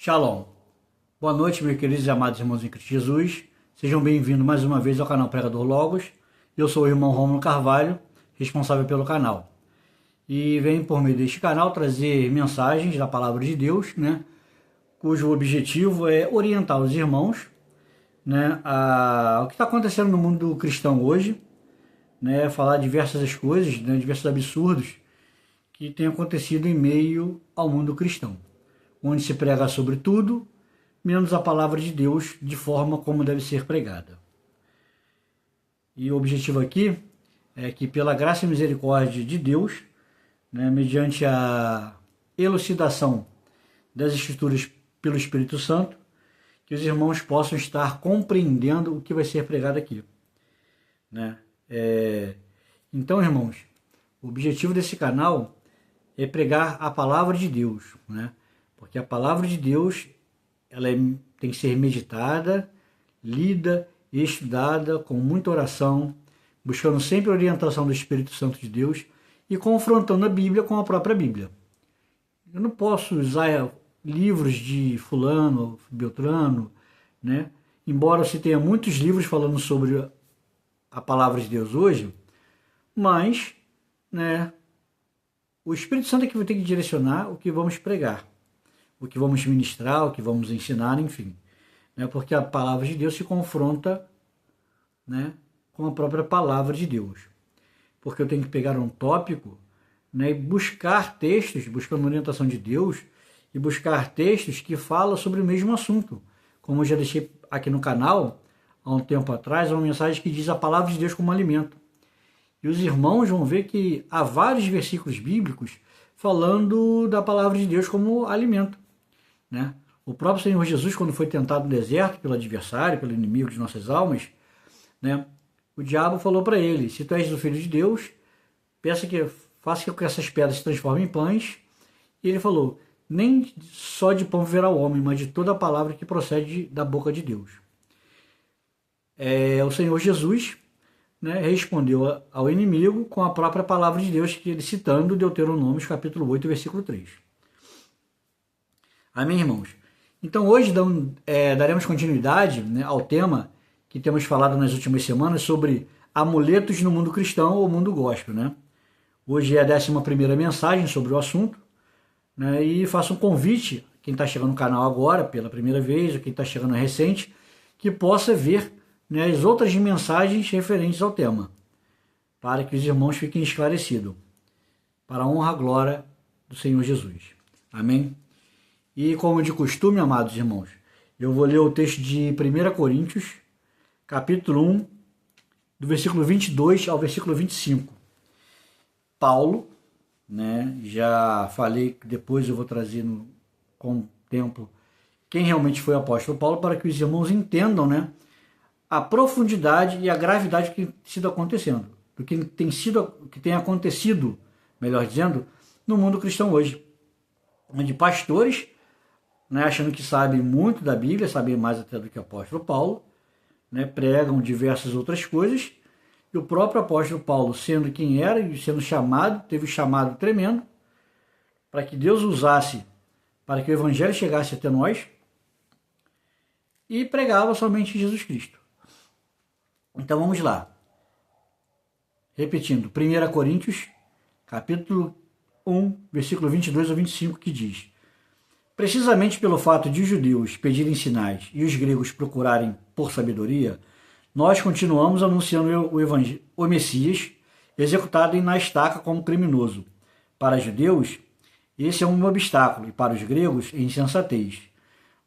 Shalom. Boa noite, meus queridos e amados irmãos em Cristo Jesus. Sejam bem-vindos mais uma vez ao canal Pregador Logos. Eu sou o irmão Rômulo Carvalho, responsável pelo canal. E venho por meio deste canal trazer mensagens da Palavra de Deus, cujo objetivo é orientar os irmãos, o que está acontecendo no mundo cristão hoje, falar diversas coisas, diversos absurdos que têm acontecido em meio ao mundo cristão, onde se prega sobre tudo, menos a palavra de Deus de forma como deve ser pregada. E o objetivo aqui é que, pela graça e misericórdia de Deus, mediante a elucidação das Escrituras pelo Espírito Santo, que os irmãos possam estar compreendendo o que vai ser pregado aqui. Então, irmãos, o objetivo desse canal é pregar a palavra de Deus, porque a palavra de Deus tem que ser meditada, lida e estudada com muita oração, buscando sempre a orientação do Espírito Santo de Deus e confrontando a Bíblia com a própria Bíblia. Eu não posso usar livros de fulano, beltrano, embora se tenha muitos livros falando sobre a palavra de Deus hoje, mas o Espírito Santo é que vai ter que direcionar o que vamos pregar, o que vamos ministrar, o que vamos ensinar, enfim. Porque a palavra de Deus se confronta com a própria palavra de Deus. Porque eu tenho que pegar um tópico e buscar textos, buscando a orientação de Deus, e buscar textos que falam sobre o mesmo assunto. Como eu já deixei aqui no canal, há um tempo atrás, uma mensagem que diz a palavra de Deus como alimento. E os irmãos vão ver que há vários versículos bíblicos falando da palavra de Deus como alimento. O próprio Senhor Jesus, quando foi tentado no deserto pelo adversário, pelo inimigo de nossas almas, o diabo falou para ele: se tu és o Filho de Deus, faça que essas pedras se transformem em pães. E ele falou: nem só de pão viverá o homem, mas de toda a palavra que procede da boca de Deus. O Senhor Jesus respondeu ao inimigo com a própria palavra de Deus, que ele citando Deuteronômio capítulo 8, versículo 3. Amém, irmãos? Então hoje daremos continuidade ao tema que temos falado nas últimas semanas sobre amuletos no mundo cristão ou mundo gospel. Hoje é a 11ª mensagem sobre o assunto, e faço um convite, quem está chegando no canal agora pela primeira vez, ou quem está chegando recente, que possa ver as outras mensagens referentes ao tema, para que os irmãos fiquem esclarecidos, para a honra e glória do Senhor Jesus. Amém? E como de costume, amados irmãos, eu vou ler o texto de 1 Coríntios, capítulo 1, do versículo 22 ao versículo 25. Paulo, já falei que depois eu vou trazer com o tempo quem realmente foi o apóstolo Paulo, para que os irmãos entendam, a profundidade e a gravidade do que tem sido acontecendo, do que tem acontecido, melhor dizendo, no mundo cristão hoje, onde pastores, achando que sabem muito da Bíblia, sabem mais até do que o apóstolo Paulo, pregam diversas outras coisas, e o próprio apóstolo Paulo, sendo quem era e sendo chamado, teve um chamado tremendo, para que Deus usasse, para que o evangelho chegasse até nós, e pregava somente Jesus Cristo. Então vamos lá. Repetindo, 1 Coríntios, capítulo 1, versículo 22 ao 25, que diz: precisamente pelo fato de os judeus pedirem sinais e os gregos procurarem por sabedoria, nós continuamos anunciando o Messias, executado na estaca como criminoso. Para os judeus, esse é um obstáculo, e para os gregos, insensatez.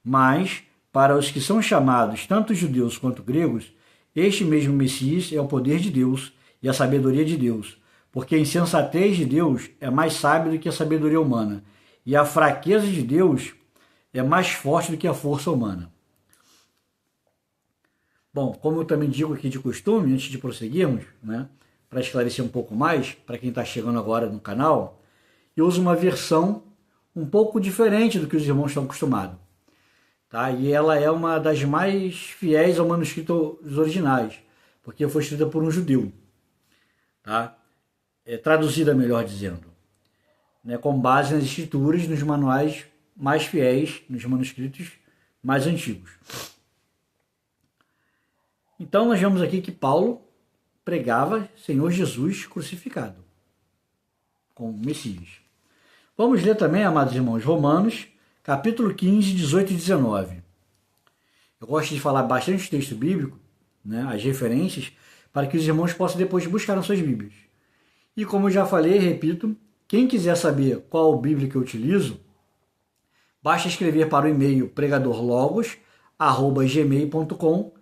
Mas, para os que são chamados, tanto judeus quanto gregos, este mesmo Messias é o poder de Deus e a sabedoria de Deus, porque a insensatez de Deus é mais sábia do que a sabedoria humana, e a fraqueza de Deus é mais forte do que a força humana. Bom, como eu também digo aqui de costume, antes de prosseguirmos, para esclarecer um pouco mais, para quem está chegando agora no canal, eu uso uma versão um pouco diferente do que os irmãos estão acostumados. E ela é uma das mais fiéis ao manuscrito originais, porque foi escrita por um judeu. Traduzida, melhor dizendo. Com base nas escrituras, nos manuais mais fiéis nos manuscritos mais antigos. Então nós vemos aqui que Paulo pregava Senhor Jesus crucificado como Messias. Vamos ler também, amados irmãos, Romanos, capítulo 15, 18 e 19. Eu gosto de falar bastante texto bíblico, né, as referências, para que os irmãos possam depois buscar nas suas Bíblias. E como eu já falei, repito, quem quiser saber qual Bíblia que eu utilizo, basta escrever para o e-mail pregadorlogos@gmail.com,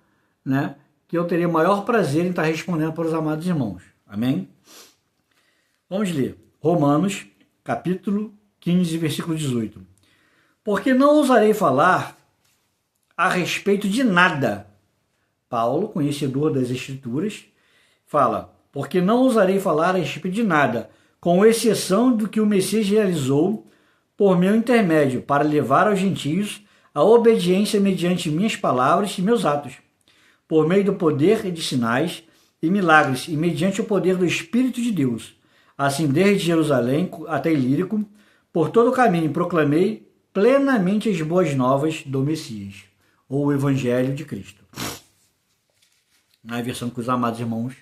né, que eu terei o maior prazer em estar respondendo para os amados irmãos. Amém? Vamos ler. Romanos, capítulo 15, versículo 18. Porque não ousarei falar a respeito de nada. Paulo, conhecedor das Escrituras, fala, porque não ousarei falar a respeito de nada, com exceção do que o Messias realizou por meu intermédio, para levar aos gentios a obediência mediante minhas palavras e meus atos, por meio do poder de sinais e milagres, e mediante o poder do Espírito de Deus. Assim, desde Jerusalém até Ilírico, por todo o caminho proclamei plenamente as boas novas do Messias, ou o Evangelho de Cristo. Na versão que os amados irmãos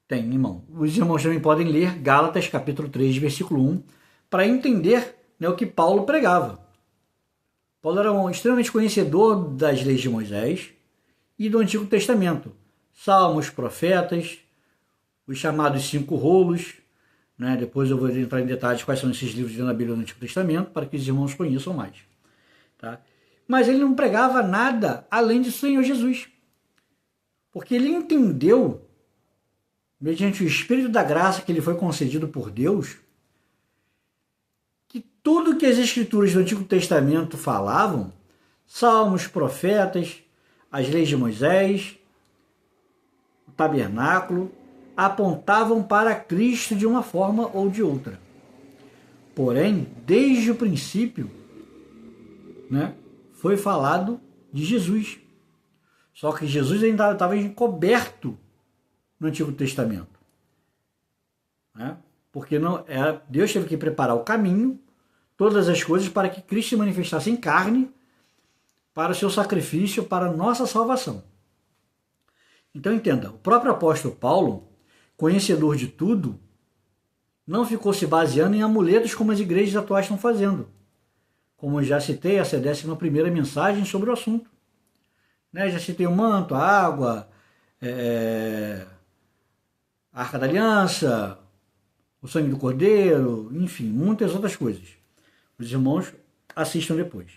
têm em mão. Os irmãos também podem ler Gálatas, capítulo 3, versículo 1, para entender, né, o que Paulo pregava. Paulo era extremamente conhecedor das leis de Moisés e do Antigo Testamento. Salmos, profetas, os chamados 5 rolos, né? Depois eu vou entrar em detalhes quais são esses livros na Bíblia do Antigo Testamento, para que os irmãos conheçam mais. Tá? Mas ele não pregava nada além de Senhor Jesus. Porque ele entendeu, mediante o Espírito da graça que lhe foi concedido por Deus, que tudo que as Escrituras do Antigo Testamento falavam, salmos, profetas, as leis de Moisés, o tabernáculo, apontavam para Cristo de uma forma ou de outra. Porém, desde o princípio, né, foi falado de Jesus. Só que Jesus ainda estava encoberto no Antigo Testamento. Né? Porque não era, Deus teve que preparar o caminho, todas as coisas, para que Cristo se manifestasse em carne, para o seu sacrifício, para a nossa salvação. Então entenda, o próprio apóstolo Paulo, conhecedor de tudo, não ficou se baseando em amuletos como as igrejas atuais estão fazendo. Como eu já citei, essa é a 11ª mensagem sobre o assunto. Né? Já citei o manto, a água, a Arca da Aliança, o sangue do Cordeiro, enfim, muitas outras coisas. Os irmãos assistam depois.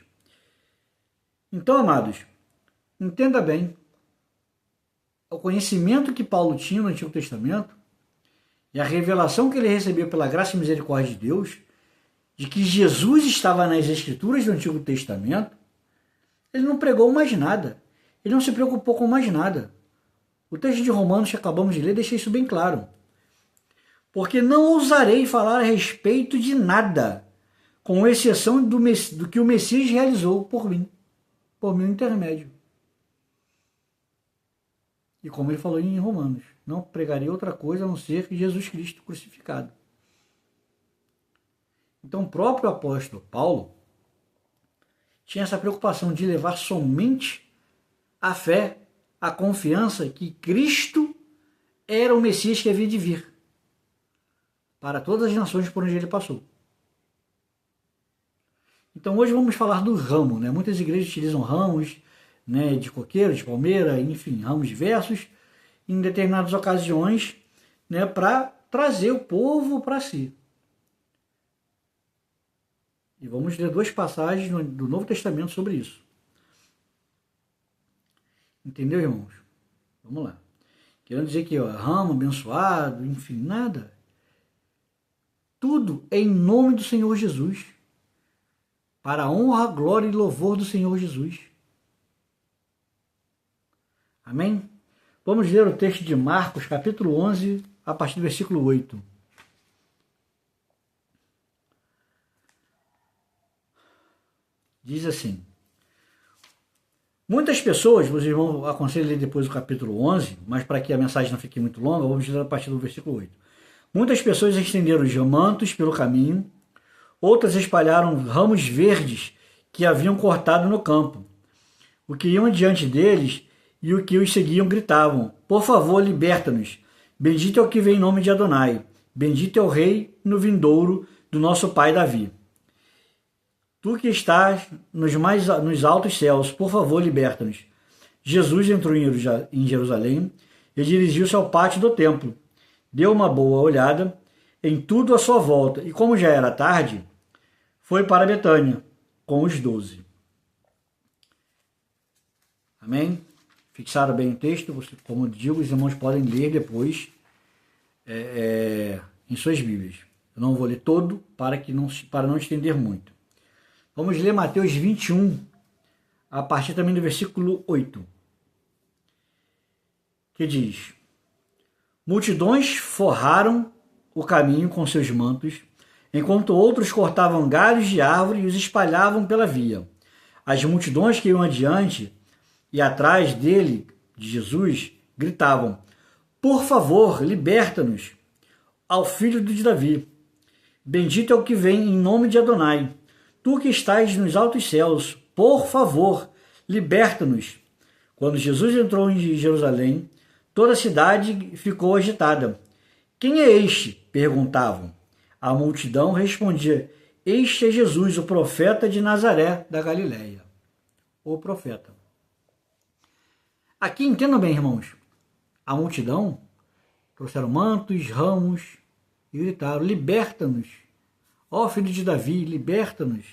Então, amados, entenda bem, o conhecimento que Paulo tinha no Antigo Testamento e a revelação que ele recebeu pela graça e misericórdia de Deus, de que Jesus estava nas Escrituras do Antigo Testamento, ele não pregou mais nada. Ele não se preocupou com mais nada. O texto de Romanos que acabamos de ler deixa isso bem claro. Porque não ousarei falar a respeito de nada, com exceção do que o Messias realizou por mim, por meu intermédio. E como ele falou em Romanos, não pregarei outra coisa a não ser que Jesus Cristo crucificado. Então o próprio apóstolo Paulo tinha essa preocupação de levar somente a fé, a confiança que Cristo era o Messias que havia de vir para todas as nações por onde ele passou. Então hoje vamos falar do ramo, né? Muitas igrejas utilizam ramos, né, de coqueiro, de palmeira, enfim, ramos diversos, em determinadas ocasiões, né, para trazer o povo para si. E vamos ler 2 passagens do Novo Testamento sobre isso. Entendeu, irmãos? Vamos lá. Querendo dizer que ramo abençoado, enfim, nada. Tudo é em nome do Senhor Jesus. Para a honra, glória e louvor do Senhor Jesus. Amém? Vamos ler o texto de Marcos, capítulo 11, a partir do versículo 8. Diz assim: muitas pessoas, os irmãos aconselham a ler depois o capítulo 11, mas para que a mensagem não fique muito longa, vamos ler a partir do versículo 8. Muitas pessoas estenderam os mantos pelo caminho, Outras espalharam ramos verdes que haviam cortado no campo. O que iam diante deles e o que os seguiam gritavam: Por favor, liberta-nos. Bendito é o que vem em nome de Adonai. Bendito é o rei no vindouro do nosso pai Davi. Tu que estás nos altos céus, por favor, liberta-nos. Jesus entrou em Jerusalém e dirigiu-se ao pátio do templo. Deu uma boa olhada em tudo à sua volta e, como já era tarde, foi para Betânia com os 12. Amém? Fixaram bem o texto? Como digo, os irmãos podem ler depois em suas Bíblias. Eu não vou ler todo para não estender muito. Vamos ler Mateus 21, a partir também do versículo 8, que diz: Multidões forraram o caminho com seus mantos, enquanto outros cortavam galhos de árvore e os espalhavam pela via. As multidões que iam adiante e atrás dele, de Jesus, gritavam: Por favor, liberta-nos, ao filho de Davi. Bendito é o que vem em nome de Adonai. Tu que estás nos altos céus, por favor, liberta-nos. Quando Jesus entrou em Jerusalém, toda a cidade ficou agitada. Quem é este? Perguntavam. A multidão respondia: Este é Jesus, o profeta de Nazaré da Galileia. O profeta. Aqui entendam bem, irmãos. A multidão trouxeram mantos, ramos e gritaram: Liberta-nos. Ó filho de Davi, liberta-nos.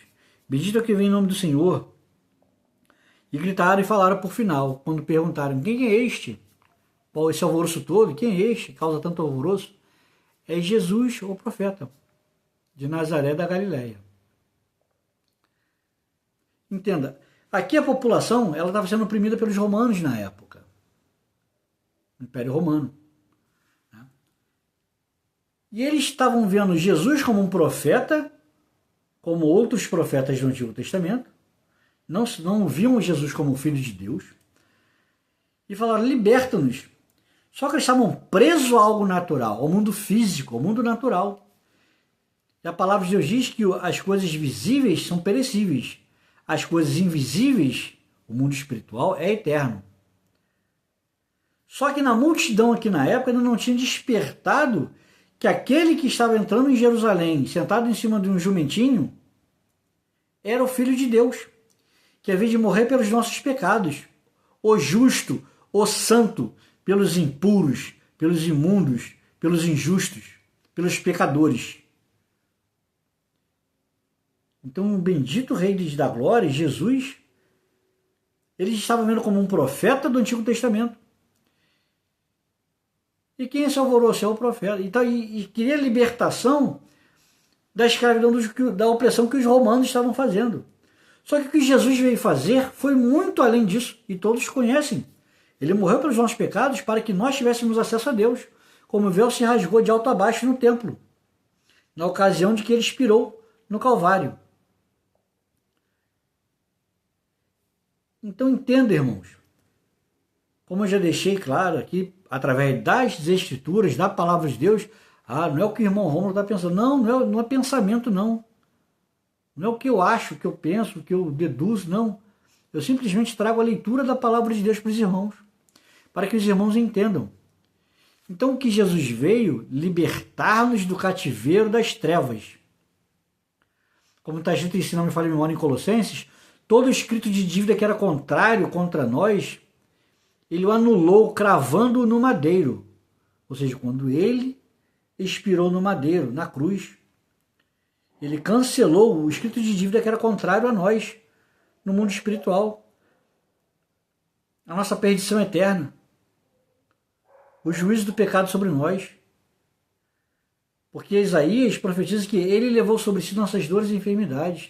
Bendito é o que vem em nome do Senhor. E gritaram e falaram por final, quando perguntaram: Quem é este? Esse alvoroço todo, quem é este que causa tanto alvoroço? É Jesus, o profeta, de Nazaré da Galileia. Entenda, aqui a população ela estava sendo oprimida pelos romanos na época. O Império Romano. Né? E eles estavam vendo Jesus como um profeta, como outros profetas do Antigo Testamento. Não viam Jesus como filho de Deus. E falaram: liberta-nos. Só que eles estavam presos a algo natural, ao mundo físico, ao mundo natural. E a palavra de Deus diz que as coisas visíveis são perecíveis. As coisas invisíveis, o mundo espiritual, é eterno. Só que na multidão aqui na época ainda não tinha despertado que aquele que estava entrando em Jerusalém, sentado em cima de um jumentinho, era o Filho de Deus, que havia de morrer pelos nossos pecados. O justo, o santo, pelos impuros, pelos imundos, pelos injustos, pelos pecadores. Então, o bendito Rei da Glória, Jesus, eles estavam vendo como um profeta do Antigo Testamento. E quem se alvoroçou é o profeta. Então, e queria libertação da escravidão, da opressão que os romanos estavam fazendo. Só que o que Jesus veio fazer foi muito além disso, e todos conhecem. Ele morreu pelos nossos pecados para que nós tivéssemos acesso a Deus, como o véu se rasgou de alto a baixo no templo, na ocasião de que ele expirou no Calvário. Então entenda, irmãos, como eu já deixei claro aqui, através das Escrituras, da Palavra de Deus, não é o que o irmão Rômulo está pensando. Não é pensamento, não. Não é o que eu acho, o que eu penso, o que eu deduzo, não. Eu simplesmente trago a leitura da Palavra de Deus para os irmãos, para que os irmãos entendam. Então, o que Jesus veio? Libertar-nos do cativeiro das trevas. Como está escrito, se não me falha a memória, em Colossenses, todo escrito de dívida que era contrário contra nós, ele o anulou, cravando-o no madeiro. Ou seja, quando ele expirou no madeiro, na cruz, ele cancelou o escrito de dívida que era contrário a nós, no mundo espiritual. A nossa perdição eterna. O juízo do pecado sobre nós. Porque Isaías profetiza que ele levou sobre si nossas dores e enfermidades.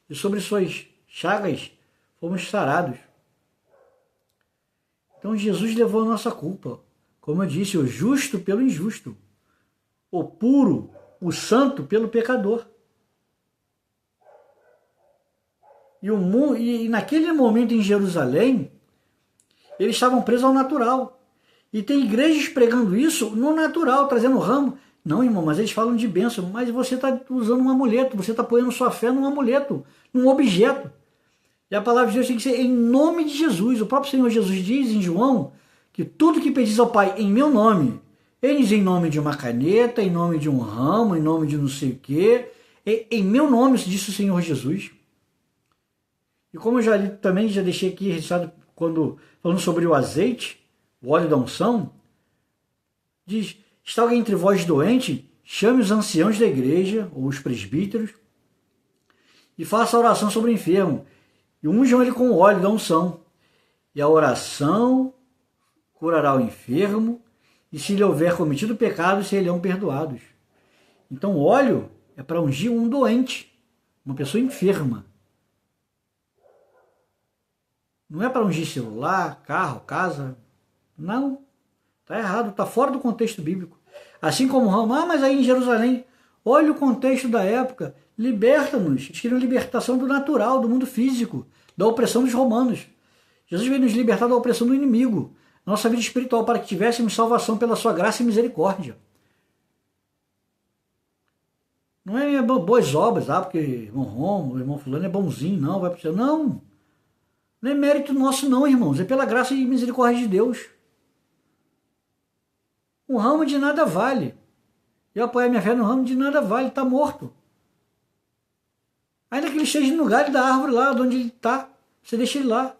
E sobre suas chagas fomos sarados. Então Jesus levou a nossa culpa. Como eu disse, o justo pelo injusto. O puro, o santo pelo pecador. E naquele momento em Jerusalém, eles estavam presos ao natural. E tem igrejas pregando isso no natural, trazendo ramo, Não, irmão, mas eles falam de bênção, mas você está usando um amuleto, você está apoiando sua fé num amuleto, num objeto. E a palavra de Deus tem que ser em nome de Jesus. O próprio Senhor Jesus diz em João que tudo que pedis ao Pai em meu nome, eles em nome de uma caneta, em nome de um ramo, em nome de não sei o quê, em meu nome, disse o Senhor Jesus. E como eu também já deixei aqui registrado quando falando sobre o azeite, o óleo da unção, diz: está alguém entre vós doente? Chame os anciãos da igreja, ou os presbíteros, e faça a oração sobre o enfermo, e unjam ele com o óleo da unção. E a oração curará o enfermo, e se lhe houver cometido pecado, serão perdoados. Então o óleo é para ungir um doente, uma pessoa enferma. Não é para ungir celular, carro, casa. Não. Está errado, está fora do contexto bíblico. Assim como Roma, mas aí em Jerusalém, olha o contexto da época, liberta-nos. Eles queriam libertação do natural, do mundo físico, da opressão dos romanos. Jesus veio nos libertar da opressão do inimigo, nossa vida espiritual, para que tivéssemos salvação pela sua graça e misericórdia. Não é boas obras, porque irmão Romo, irmão fulano é bonzinho, não, vai para o céu. Não. Não é mérito nosso não, irmãos, é pela graça e misericórdia de Deus. O ramo de nada vale. Eu apoiar minha fé no ramo de nada vale, está morto. Ainda que ele esteja no galho da árvore lá, onde ele está, você deixa ele lá.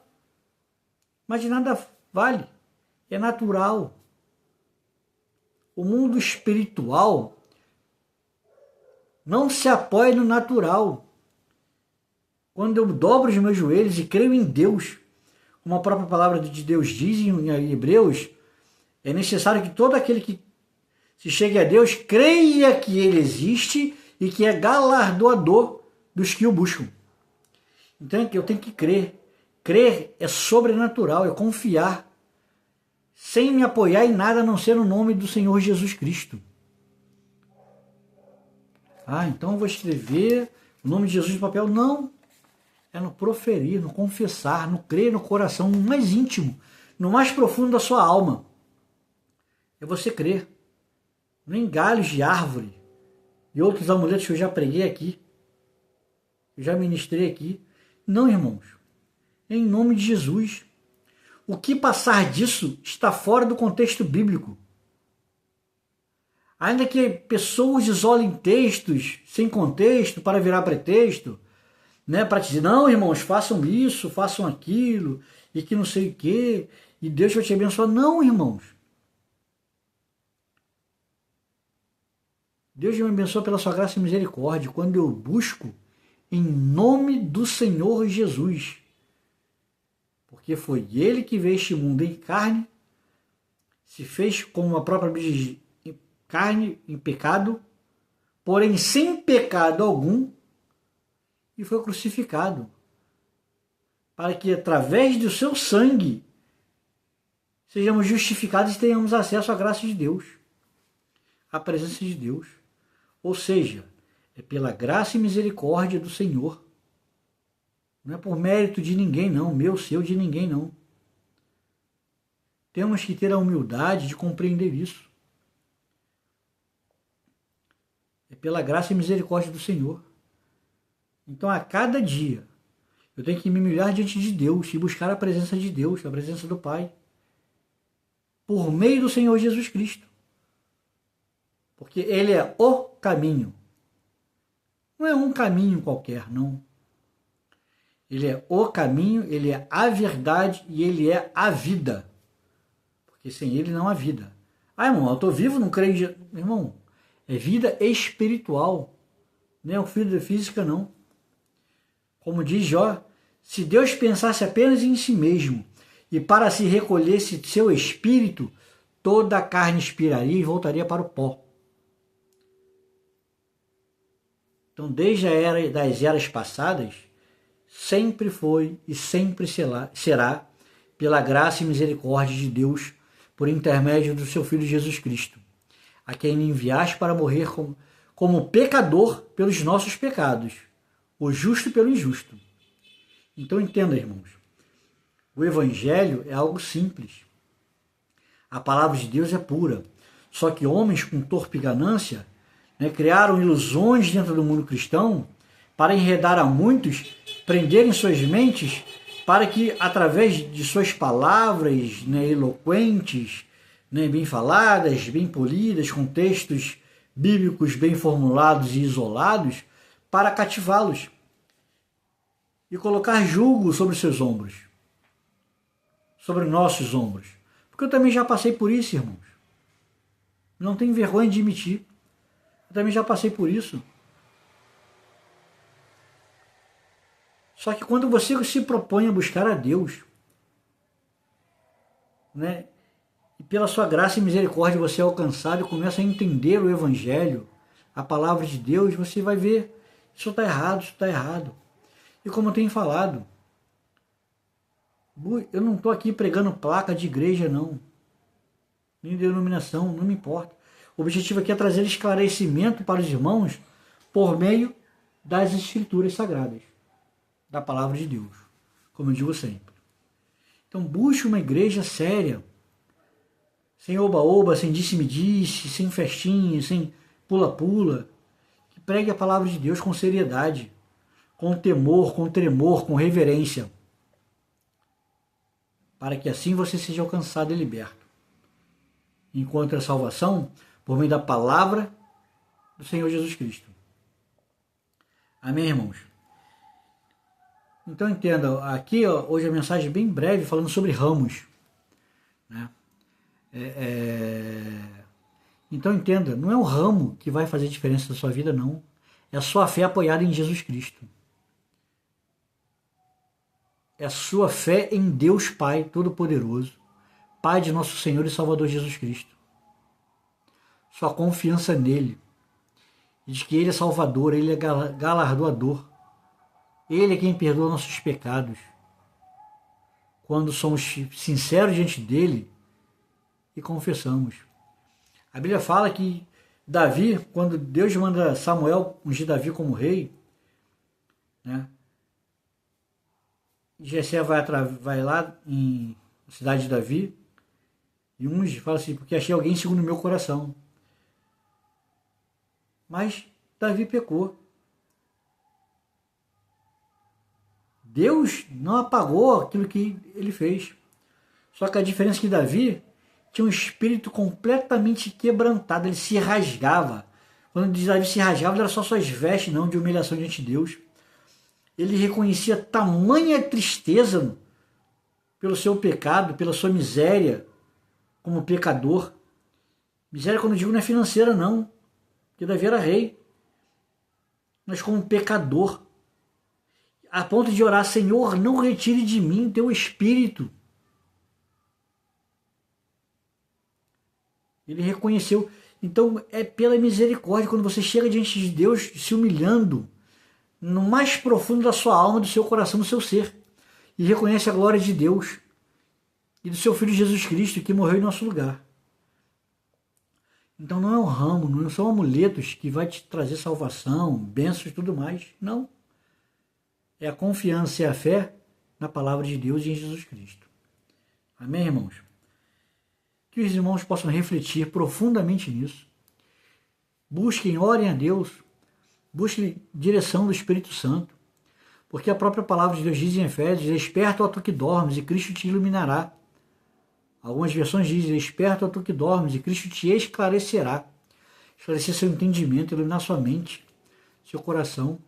Mas de nada vale, é natural. O mundo espiritual não se apoia no natural. Quando eu dobro os meus joelhos e creio em Deus, como a própria palavra de Deus diz em Hebreus, é necessário que todo aquele que se chegue a Deus creia que Ele existe e que é galardoador dos que o buscam. Então eu tenho que crer. Crer é sobrenatural, é confiar, sem me apoiar em nada a não ser no nome do Senhor Jesus Cristo. Então eu vou escrever o nome de Jesus no papel. Não. É no proferir, no confessar, no crer no coração, no mais íntimo, no mais profundo da sua alma. É você crer. Não em galhos de árvore e outros amuletos que eu já preguei aqui, eu já ministrei aqui. Não, irmãos. É em nome de Jesus. O que passar disso está fora do contexto bíblico. Ainda que pessoas isolem textos sem contexto para virar pretexto, né, para dizer, não, irmãos, façam isso, façam aquilo, e que não sei o quê, e Deus vai te abençoar. Não, irmãos. Deus me abençoa pela sua graça e misericórdia quando eu busco em nome do Senhor Jesus. Porque foi Ele que veio este mundo em carne, se fez como a própria Bíblia diz, carne em pecado, porém sem pecado algum, e foi crucificado, para que através do seu sangue sejamos justificados e tenhamos acesso à graça de Deus, à presença de Deus. Ou seja, é pela graça e misericórdia do Senhor. Não é por mérito de ninguém, não. Meu, seu, de ninguém, não. Temos que ter a humildade de compreender isso. É pela graça e misericórdia do Senhor. Então, a cada dia, eu tenho que me humilhar diante de Deus e buscar a presença de Deus, a presença do Pai, por meio do Senhor Jesus Cristo. Porque Ele é o caminho. Não é um caminho qualquer, não. Ele é o caminho, Ele é a verdade e Ele é a vida. Porque sem Ele não há vida. Irmão, eu estou vivo, não creio em Jesus. Irmão, é vida espiritual. Não é o filho da física, não. Como diz Jó, se Deus pensasse apenas em si mesmo e para se recolhesse seu espírito, toda a carne expiraria e voltaria para o pó. Então, desde a era das eras passadas, sempre foi e sempre será pela graça e misericórdia de Deus, por intermédio do seu Filho Jesus Cristo, a quem me enviaste para morrer como pecador pelos nossos pecados, o justo pelo injusto. Então entenda, irmãos, o Evangelho é algo simples. A palavra de Deus é pura. Só que homens com torpe ganância, né, criaram ilusões dentro do mundo cristão para enredar a muitos, prenderem suas mentes, para que através de suas palavras, né, eloquentes, né, bem faladas, bem polidas, com textos bíblicos bem formulados e isolados, para cativá-los e colocar julgo sobre seus ombros, sobre nossos ombros. Porque eu também já passei por isso, irmãos. Não tenho vergonha de admitir. Eu também já passei por isso. Só que quando você se propõe a buscar a Deus, né, e pela sua graça e misericórdia você é alcançado e começa a entender o Evangelho, a palavra de Deus, você vai ver, isso está errado, isso está errado. E como eu tenho falado, eu não estou aqui pregando placa de igreja, não. Nem denominação, não me importa. O objetivo aqui é trazer esclarecimento para os irmãos por meio das Escrituras Sagradas, da palavra de Deus, como eu digo sempre. Então busque uma igreja séria, sem oba-oba, sem disse-me-disse, sem festinha, sem pula-pula, que pregue a palavra de Deus com seriedade, com temor, com tremor, com reverência, para que assim você seja alcançado e liberto. Encontre a salvação por meio da palavra do Senhor Jesus Cristo. Amém, irmãos? Então entenda, aqui hoje a mensagem é bem breve, falando sobre ramos, né? Então entenda, não é o ramo que vai fazer diferença na sua vida, não. É a sua fé apoiada em Jesus Cristo. É a sua fé em Deus Pai Todo-Poderoso, Pai de nosso Senhor e Salvador Jesus Cristo. Sua confiança nele, de que Ele é Salvador, Ele é galardoador. Ele é quem perdoa nossos pecados. Quando somos sinceros diante dele e confessamos. A Bíblia fala que Davi, quando Deus manda Samuel ungir Davi como rei, né? Jessé vai lá em cidade de Davi e unge, fala assim, porque achei alguém segundo o meu coração. Mas Davi pecou. Deus não apagou aquilo que ele fez. Só que a diferença é que Davi tinha um espírito completamente quebrantado, ele se rasgava. Quando diz Davi se rasgava, não era só suas vestes, não, de humilhação diante de Deus. Ele reconhecia tamanha tristeza pelo seu pecado, pela sua miséria como pecador. Miséria, quando eu digo, não é financeira, não, porque Davi era rei, mas como pecador, a ponto de orar, Senhor, não retire de mim teu espírito. Ele reconheceu. Então é pela misericórdia, quando você chega diante de Deus se humilhando no mais profundo da sua alma, do seu coração, do seu ser, e reconhece a glória de Deus e do seu Filho Jesus Cristo, que morreu em nosso lugar. Então não é um ramo, não são amuletos que vai te trazer salvação, bênçãos e tudo mais. Não. É a confiança e a fé na palavra de Deus e em Jesus Cristo. Amém, irmãos? Que os irmãos possam refletir profundamente nisso. Busquem, orem a Deus. Busquem direção do Espírito Santo. Porque a própria palavra de Deus diz em Efésios, desperta, ó tu que dormes, e Cristo te iluminará. Algumas versões dizem, desperta, ó tu que dormes, e Cristo te esclarecerá. Esclarecer seu entendimento, iluminar sua mente, seu coração.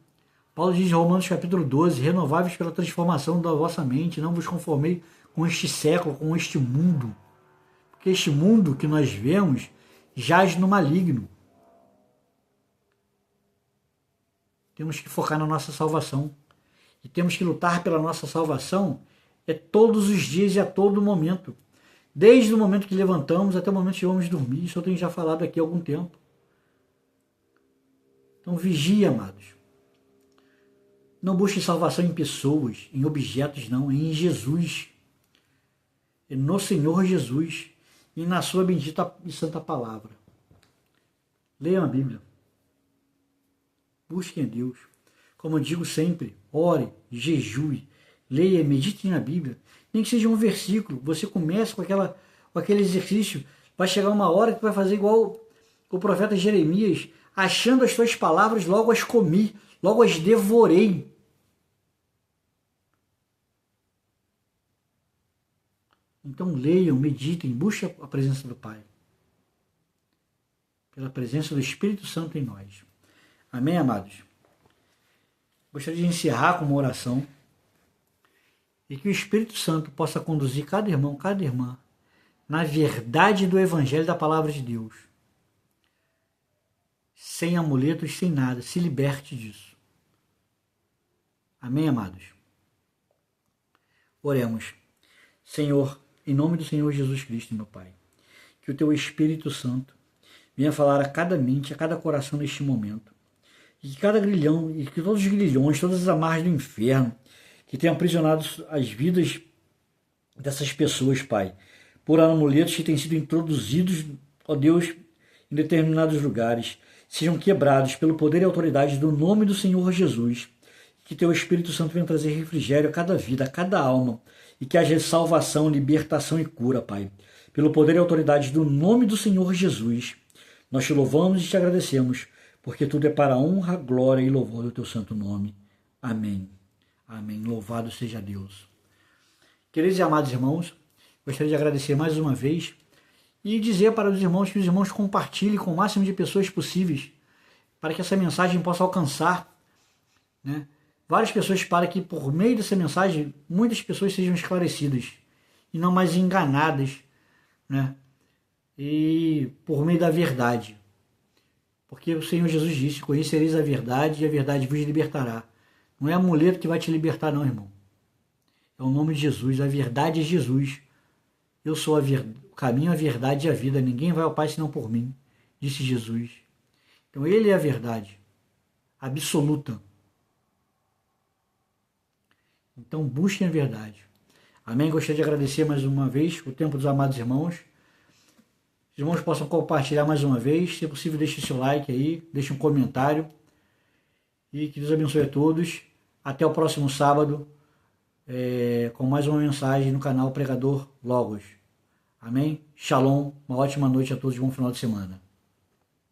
Paulo diz em Romanos capítulo 12, renováveis pela transformação da vossa mente, não vos conformei com este século, com este mundo. Porque este mundo que nós vemos jaz no maligno. Temos que focar na nossa salvação. E temos que lutar pela nossa salvação todos os dias e a todo momento. Desde o momento que levantamos até o momento que vamos dormir. Isso eu tenho já falado aqui há algum tempo. Então vigie, amados. Não busque salvação em pessoas, em objetos, não. É em Jesus. É no Senhor Jesus. E na sua bendita e santa palavra. Leiam a Bíblia. Busquem a Deus. Como eu digo sempre, ore, jejue, leia, medite na Bíblia. Nem que seja um versículo. Você começa com aquele exercício. Vai chegar uma hora que tu vai fazer igual o profeta Jeremias, achando as tuas palavras, logo as comi, logo as devorei. Então leiam, meditem, busquem a presença do Pai. Pela presença do Espírito Santo em nós. Amém, amados? Gostaria de encerrar com uma oração e que o Espírito Santo possa conduzir cada irmão, cada irmã na verdade do Evangelho da Palavra de Deus. Sem amuletos, sem nada. Se liberte disso. Amém, amados? Oremos. Senhor, em nome do Senhor Jesus Cristo, meu Pai, que o Teu Espírito Santo venha falar a cada mente, a cada coração neste momento. E que cada grilhão, e que todos os grilhões, todas as amarras do inferno, que tenham aprisionado as vidas dessas pessoas, Pai, por amuletos que têm sido introduzidos, ó Deus, em determinados lugares, sejam quebrados pelo poder e autoridade do nome do Senhor Jesus. Que Teu Espírito Santo venha trazer refrigério a cada vida, a cada alma, e que haja salvação, libertação e cura, Pai. Pelo poder e autoridade do nome do Senhor Jesus, nós Te louvamos e Te agradecemos, porque tudo é para a honra, glória e louvor do Teu santo nome. Amém. Amém. Louvado seja Deus. Queridos e amados irmãos, gostaria de agradecer mais uma vez e dizer para os irmãos que os irmãos compartilhem com o máximo de pessoas possíveis para que essa mensagem possa alcançar, né, várias pessoas, para que por meio dessa mensagem muitas pessoas sejam esclarecidas e não mais enganadas, né, e por meio da verdade. Porque o Senhor Jesus disse: conhecereis a verdade e a verdade vos libertará. Não é amuleto que vai te libertar não, irmão. É o nome de Jesus, a verdade é Jesus. Eu sou o caminho, a verdade e a vida. Ninguém vai ao Pai senão por mim, disse Jesus. Então Ele é a verdade absoluta. Então busquem a verdade. Amém? Gostaria de agradecer mais uma vez o tempo dos amados irmãos. Os irmãos possam compartilhar mais uma vez. Se possível, deixe seu like aí, deixe um comentário. E que Deus abençoe a todos. Até o próximo sábado, com mais uma mensagem no canal Pregador Logos. Amém? Shalom. Uma ótima noite a todos e bom final de semana.